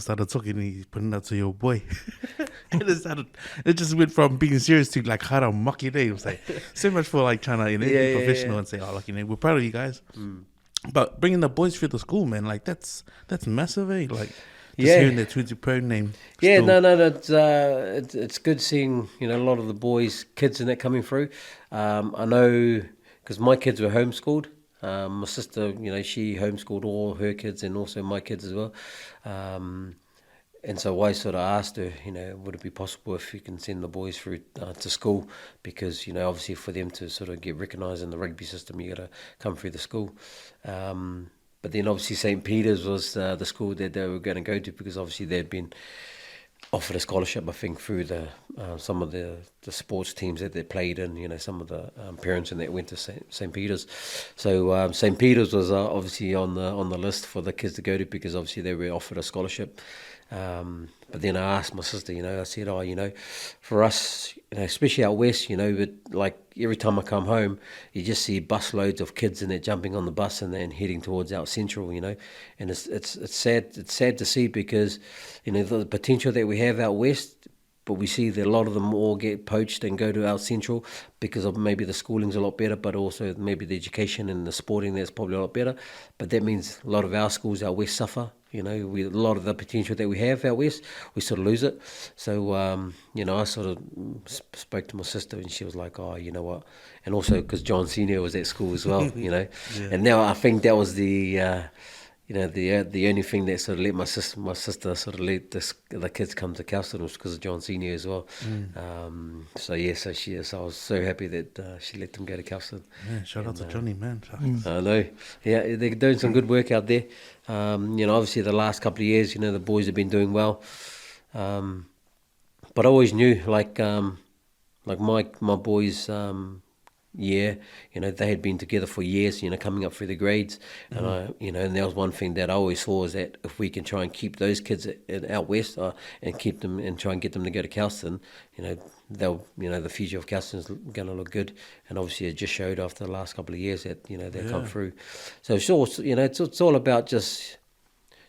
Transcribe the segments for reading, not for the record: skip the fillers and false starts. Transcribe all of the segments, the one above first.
started talking, he's putting that to your boy. And it just went from being serious to like hara mucky day. It was like so much for like trying to be professional and say, oh, like we're proud of you guys. But bringing the boys through the school, man, like that's massive, eh? Like just hearing their Tuitupou name. Yeah, no, it's good seeing a lot of the boys, kids and that coming through. I know because my kids were homeschooled. My sister, she homeschooled all her kids and also my kids as well. And so I sort of asked her, would it be possible if you can send the boys through to school? Because, obviously for them to sort of get recognised in the rugby system, you got to come through the school. But then obviously St. Peter's was the school that they were going to go to because obviously they'd been offered a scholarship, I think, through some of the sports teams that they played in, some of the parents and that went to St. Peter's. So St. Peter's was obviously on the list for the kids to go to because obviously they were offered a scholarship. But then I asked my sister, I said, for us, especially out west, but like every time I come home, you just see busloads of kids and they're jumping on the bus and then heading towards out central, and it's sad to see because, the potential that we have out west, but we see that a lot of them all get poached and go to our central because of maybe the schooling's a lot better, but also maybe the education and the sporting that's probably a lot better. But that means a lot of our schools out west suffer. A lot of the potential that we have out west, we sort of lose it. So, I sort of spoke to my sister and she was like, oh, you know what? And also because John Senior was at school as well, Yeah. And now I think that was the only thing that sort of let my sister sort of let the kids come to Kelston was because of John Senior as well. So I was so happy that she let them go to Kelston. Yeah, shout out to Johnny, man. I know. Yeah, they're doing some good work out there. Obviously the last couple of years, the boys have been doing well. But I always knew, like my boys. They had been together for years, coming up through the grades. And and that was one thing that I always saw is that if we can try and keep those kids out west and keep them and try and get them to go to Kelston, they'll, the future of Kelston is going to look good. And obviously it just showed after the last couple of years that, they've come through. So it's all about just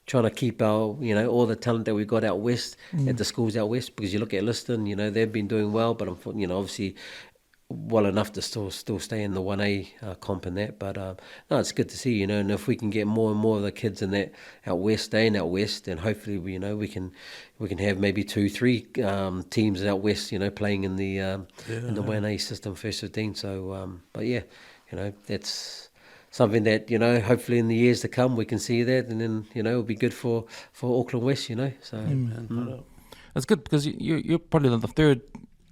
trying to keep our, all the talent that we've got out west at the schools out west, because you look at Liston, they've been doing well, but obviously well enough to still stay in the 1A comp and that, but no, it's good to see, and if we can get more and more of the kids in that out west staying out west, then hopefully we can have maybe 2-3 teams out west, playing in the 1A system first 15. So but yeah, that's something that hopefully in the years to come we can see that, and then it'll be good for Auckland West, so That's good because you're probably the third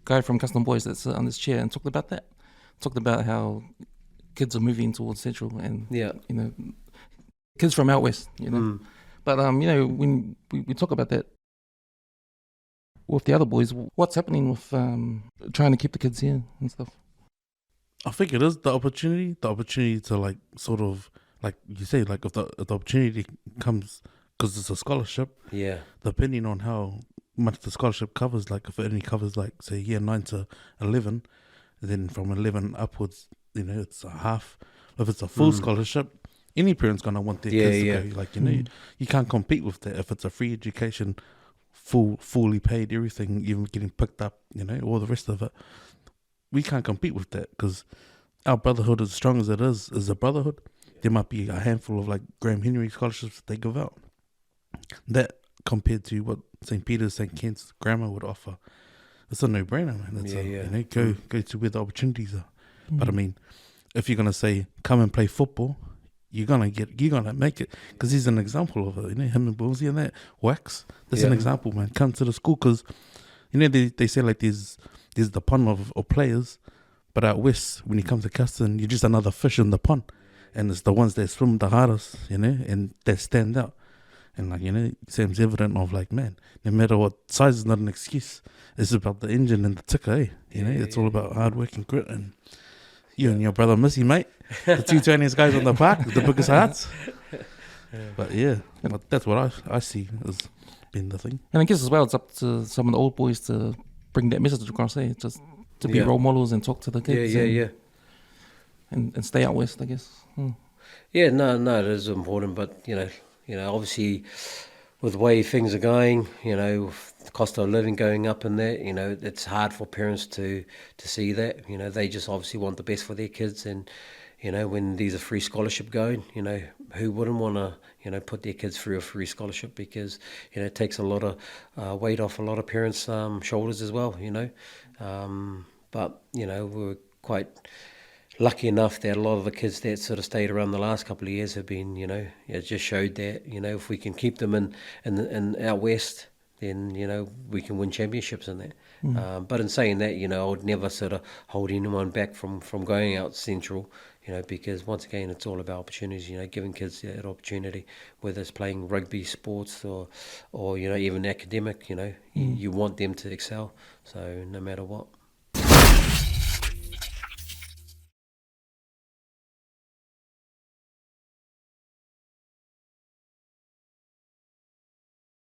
guy from Kelston Boys that's on this chair and talked about how kids are moving towards Central and kids from out west, But when we talk about that with the other boys, what's happening with trying to keep the kids here and stuff? I think it is the opportunity to like sort of like you say, like if the opportunity comes because it's a scholarship. Yeah. Depending on how much the scholarship covers, like if it only covers like say year 9 to 11, then from 11 upwards, it's a half. If it's a full scholarship, any parent's gonna want their kids to go. Like you can't compete with that. If it's a free education, fully paid, everything, even getting picked up, all the rest of it, we can't compete with that because our brotherhood, as strong as it is a brotherhood. There might be a handful of like Graham Henry scholarships that they give out. That compared to what St. Peter's, St. Kent's, Grammar would offer, it's a no-brainer, man. It's go to where the opportunities are. But I mean, if you're gonna say come and play football, you're gonna make it, because he's an example of it. Him and Ballsy and that Wax. That's an example, man. Come to the school because they say like there's the pond of players, but out west when you come to Kelston, you're just another fish in the pond, and it's the ones that swim the hardest, and that stand out. And like, Sam's evident of like, man, no matter what, size is not an excuse. It's about the engine and the ticker, eh? It's all about hard work and grit. And you and your brother Missy, mate, the two tiniest guys on the park with the biggest hearts. But but that's what I see as being the thing. And I guess as well, it's up to some of the old boys to bring that message across, eh? Just to be role models and talk to the kids. And stay out west, I guess. Yeah, no, it is important, but obviously with the way things are going, with the cost of living going up and that, it's hard for parents to see that. They just obviously want the best for their kids, and when there's a free scholarship going, who wouldn't want to, put their kids through a free scholarship, because, it takes a lot of weight off a lot of parents' shoulders as well, but, we're quite lucky enough that a lot of the kids that sort of stayed around the last couple of years have been, it just showed that, if we can keep them in out west, then, we can win championships in that. But in saying that, I would never sort of hold anyone back from going out central, because once again, it's all about opportunities, giving kids that opportunity, whether it's playing rugby, sports, or even academic, you want them to excel. So no matter what.